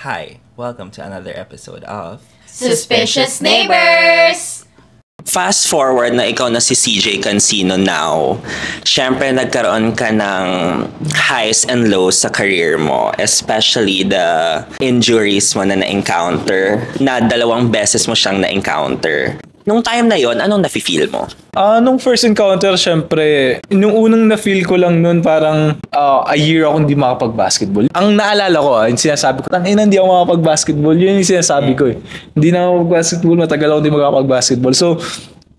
Hi, welcome to another episode of Suspicious Neighbors! Fast forward na ikaw na si CJ Cancino now, syempre nagkaroon ka ng highs and lows sa career mo, especially the injuries mo na na-encounter, na 2 beses mo siyang na-encounter. Nung time na yon, anong nafe-feel mo? Nung first encounter, syempre, nung unang na-feel ko lang nun, parang a year ako hindi makapag-basketball. Ang naalala ko, yung sinasabi ko, hindi ako makapag-basketball. Yun yung sinasabi ko eh. Hindi na ako mag-basketball, matagal ako hindi makapag-basketball. So,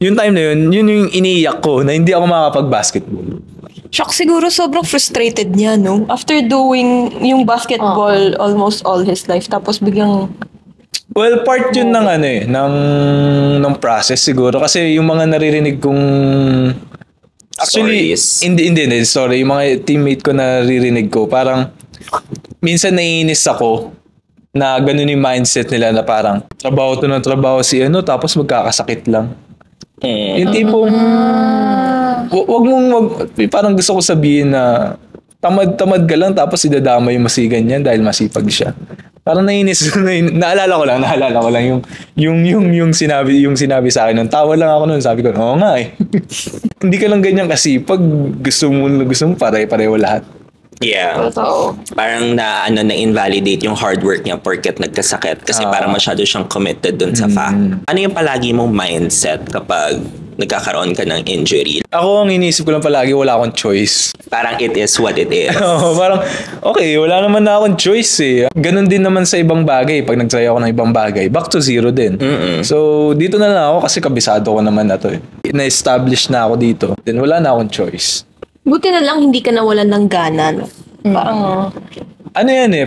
yung time na yun yung iniiyak ko na hindi ako makapag-basketball. Shock siguro, sobrang frustrated niya, no? After doing yung basketball almost all his life, tapos biglang... Well, part yun ng ng process siguro kasi yung mga naririnig kong actually hindi sorry, yung mga teammate ko naririnig ko parang minsan naiinis ako na ganun yung mindset nila na parang trabaho to ng trabaho si tapos magkakasakit lang. Yung tipong parang gusto ko sabihin na tamad ka lang tapos idadamay mo si ganyan dahil masipag siya. Parang nainis, naalala ko lang yung sinabi sa akin. Tawa lang ako noon, sabi ko, oo nga eh. Hindi ka lang ganyan kasi pag gusto mo pare-pareho lahat. Yeah. Parang na-invalidate yung hard work niya porket nagkasakit kasi parang masyado siyang committed dun sa fact. Ano yung palagi mong mindset kapag nagkakaroon ka ng injury? Ako, ang iniisip ko lang palagi, wala akong choice. Parang it is what it is. Parang, okay, wala naman na akong choice eh. Ganon din naman sa ibang bagay. Pag nag-try ako ng ibang bagay, back to zero din. So, dito na lang ako kasi kabisado ko naman na to eh. Na-establish na ako dito. Then, wala na akong choice. Buti na lang hindi ka nawalan ng gana, no? Parang...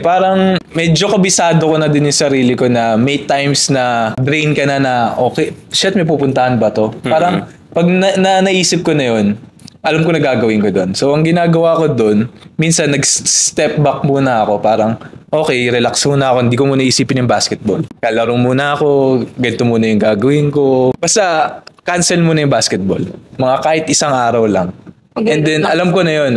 parang medyo kabisado ko na din yung sarili ko na may times na drain ka na okay, shit, may pupuntahan ba to? Parang pag naisip ko na yun, alam ko na gagawin ko doon. So, ang ginagawa ko doon, minsan nag-step back muna ako. Parang, okay, relax muna ako. Hindi ko muna isipin yung basketball. Kalaro muna ako, ganito muna yung gagawin ko. Basta, cancel muna yung basketball. Mga kahit isang araw lang. And then, alam ko na yun,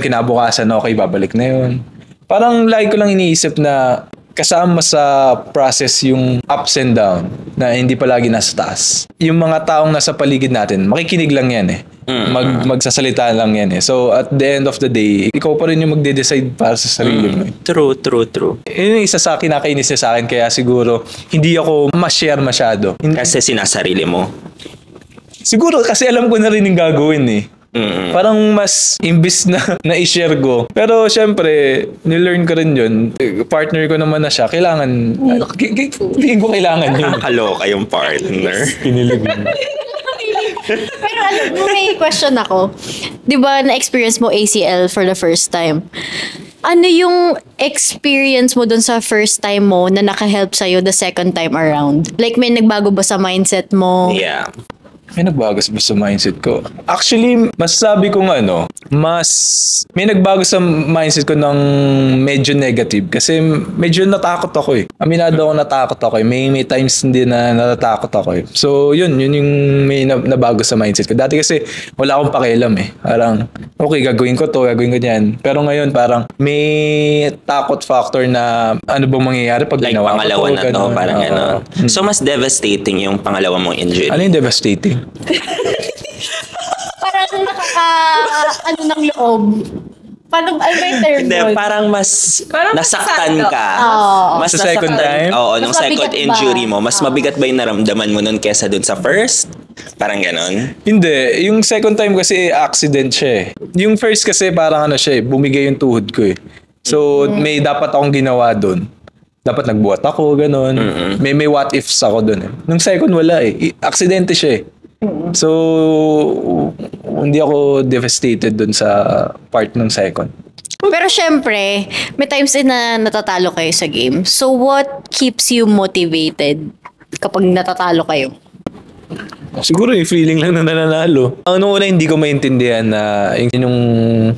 kinabukasan, okay, babalik na yun. Parang lagi ko lang iniisip na kasama sa process yung ups and down na hindi palagi nasa taas. Yung mga taong nasa paligid natin, makikinig lang yan eh. Magsasalita lang yan eh. So at the end of the day, ikaw pa rin yung magde-decide para sa sarili mo. True. Yun yung isa sa akin, nakainis niya sa akin, kaya siguro hindi ako ma-share masyado. Kasi sinasarili mo. Siguro kasi alam ko na rin yung gagawin eh. Parang mas imbis na i-share ko. Pero syempre, nilearn ko rin yun. Partner ko naman na siya. Kailangan, tingin ko kailangan yun. Nakakaloka yung partner. Kinilig mo. Pero may question ako. Di ba na-experience mo ACL for the first time? Ano yung experience mo dun sa first time mo na naka-help sa'yo the second time around? Like may nagbago ba sa mindset mo? Yeah. May nagbago sa mindset ko. Actually, masasabi kong may nagbago sa mindset ko ng medyo negative kasi medyo natakot ako eh. Aminado ako natakot ako eh. May times hindi na natatakot ako eh. So, yun yung may nabago sa mindset ko. Dati kasi wala akong pakialam eh. Parang, okay, gagawin ko to, gagawin ko yan. Pero ngayon parang may takot factor na ano bang mangyayari pag like ginawa ko to. Like pangalawa na to, parang gano'n. So, mas devastating yung pangalawa mong injury. Ano yung devastating? Parang ng loob. Paano ba yung term? Hindi, parang mas nasaktan ka. Mas sa second time? Oo, nung mas second mabigat injury ba? mo, mas mabigat ba yung naramdaman mo nun kesa dun sa first? Parang ganon? Hindi. Yung second time kasi accident siya eh. Yung first kasi parang bumigay yung tuhod ko eh. So, may dapat akong ginawa dun. Dapat nagbuhat ako, ganon. May what ifs ako dun eh. Nung second, wala eh. Aksidente siya eh. So, hindi ako devastated dun sa part ng second. Pero syempre, may times din na natatalo kayo sa game. So, what keeps you motivated kapag natatalo kayo? Siguro yung feeling lang na nananalo. Noong una, hindi ko maintindihan na nung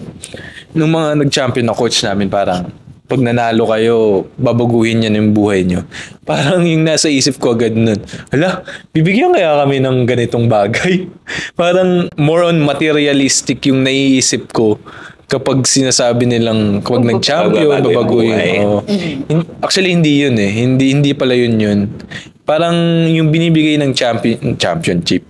mga nag-champion na coach namin, parang pag nanalo kayo, babaguhin yan yung buhay nyo. Parang yung nasa isip ko agad nun, hala, bibigyan kaya kami ng ganitong bagay? Parang more on materialistic yung naiisip ko kapag sinasabi nilang kapag nag-champion, Babago yung babaguhin. buhay. Oo. Actually, hindi yun eh. Hindi pala yun. Parang yung binibigay ng championship.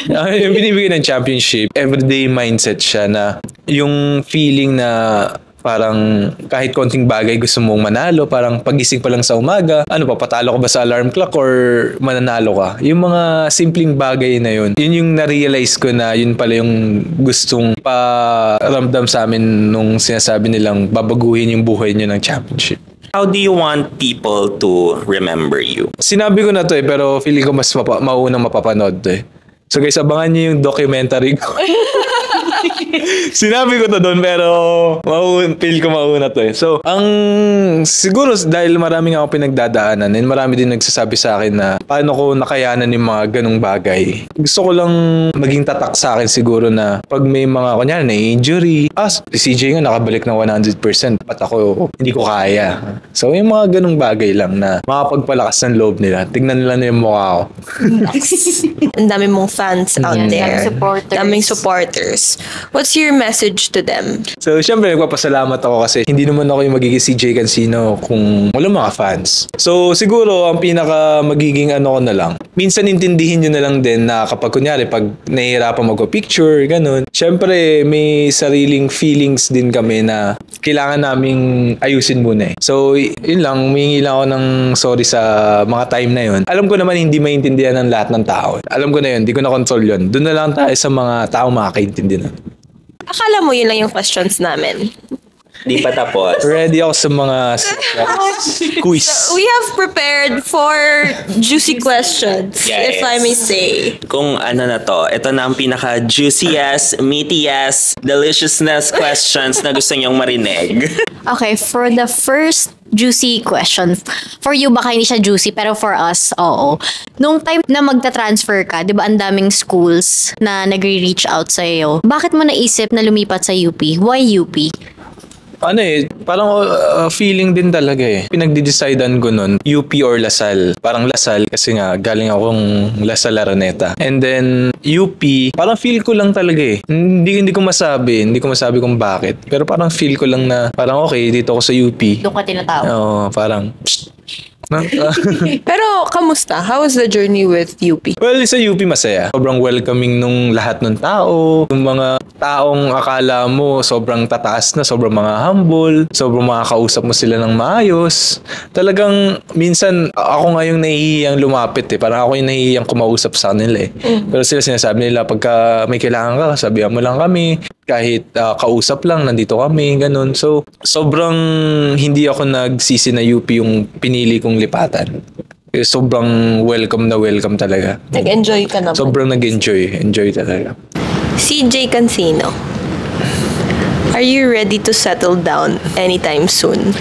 Yung binibigay ng championship, everyday mindset siya na yung feeling na parang kahit konting bagay gusto mong manalo, parang pagising pa lang sa umaga, papatalo ka ba sa alarm clock or mananalo ka? Yung mga simpleng bagay na yun yung na-realize ko na yun pala yung gustong paramdam sa amin nung sinasabi nilang babaguhin yung buhay niyo ng championship. How do you want people to remember you? Sinabi ko na to pero feeling ko mas maunang mapapanood to eh. So guys, abangan niyo yung documentary ko. Sinabi ko to doon pero feel ko mauna to eh. So, siguro dahil maraming ako pinagdadaanan and marami din nagsasabi sa akin na paano ko nakayanan yung mga ganong bagay. Gusto ko lang maging tatak sa akin siguro na pag may mga kunyari na injury, si CJ nga nakabalik ng 100%, pat ako hindi ko kaya. So, yung mga ganong bagay lang na makapagpalakas ng loob nila. Tignan nila na yung mukha ko. Ang dami mong fans out there. Daming supporters. Daming supporters. What's your message to them? So, syempre, nagpapasalamat ako kasi hindi naman ako yung magiging CJ Cancino kung walang mga fans. So, siguro, ang pinaka magiging ko na lang, minsan intindihin nyo na lang din na kapag kunyari, pag nahihirapan magpa-picture, ganun, syempre, may sariling feelings din kami na kailangan naming ayusin muna eh. So, yun lang, humingi lang ako ng sorry sa mga time na yun. Alam ko naman hindi maintindihan ng lahat ng tao. Alam ko na yun, hindi ko na control yun. Doon na lang tayo sa mga tao makakaintindihan. Akala mo yun lang yung questions namin. Di pa tapos. Ready ako sa mga quiz. We have prepared 4 juicy questions, Yes. if I may say. Kung na to, ito na ang pinaka-juiciest, meatiest, deliciousness questions na gusto nyong marinig. Okay, for the first juicy question, for you baka hindi siya juicy, pero for us, oo. Nung time na magta-transfer ka, di ba ang daming schools na nagre-reach out sa'yo, bakit mo naisip na lumipat sa UP? Why UP? Parang feeling din talaga eh. Pinagdi-decidean ko nun, UP or Lasal. Parang Lasal kasi nga galing akong Lasal Araneta. And then UP, parang feel ko lang talaga eh. Hindi ko masabi kung bakit. Pero parang feel ko lang na parang okay, dito ako sa UP. Doon ka tinatawag. Oo, parang Pero, kamusta? How was the journey with UP? well, sa UP masaya. Sobrang welcoming nung lahat ng tao. Yung mga taong akala mo sobrang tataas na, sobrang mga humble, sobrang makakausap mo sila ng maayos. Talagang minsan ako nga yung nahihiyang lumapit eh. Parang ako yung nahihiyang kumausap sa kanila eh. Pero sila sinasabi nila pagka may kailangan ka, sabihan mo lang kami. Kahit kausap lang, nandito kami, ganun. So, sobrang hindi ako nagsisi na UP yung pinili kong lipatan. Sobrang welcome talaga. Nag-enjoy ka naman. Sobrang enjoy talaga. CJ Cancino, are you ready to settle down anytime soon?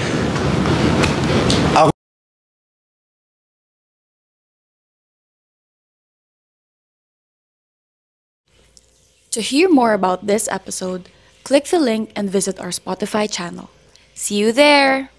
To hear more about this episode, click the link and visit our Spotify channel. See you there!